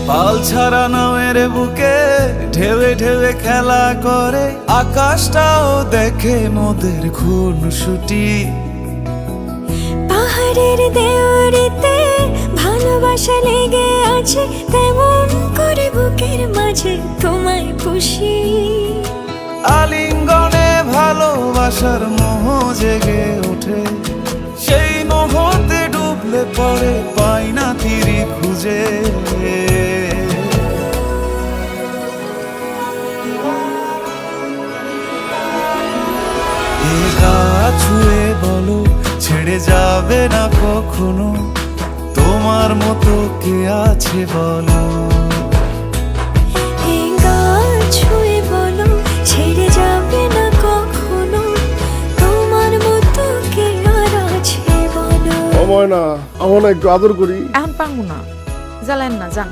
পাল ছাড়া নামের বুকে ঢেউে ঢেউে খেলা করে, আকাশটাও দেখে মোদের খুনসুটি। পাহাড়ের দেওয়ারিতে ভালোবাসা লেগে আছে, তেমন করে বুকের মাঝে তোমায় খুশি। আলিঙ্গনে ভালোবাসার মোহ জেগে ওঠে, সেই মোহতে ডুবলে পরে পাই না তীরে খুঁজে। এ গা ছুঁয়ে বলো ছেড়ে যাবে না কখনো, তোমার মতো কে আছে বলো। এই গা ছুঁয়ে বলো ছেড়ে যাবে না কখনো, তোমার মতো কে আর আছে বলো। ও ময়না, আমার না একটু আদর করি। এখন পারবো না, জ্বালেন না, যান।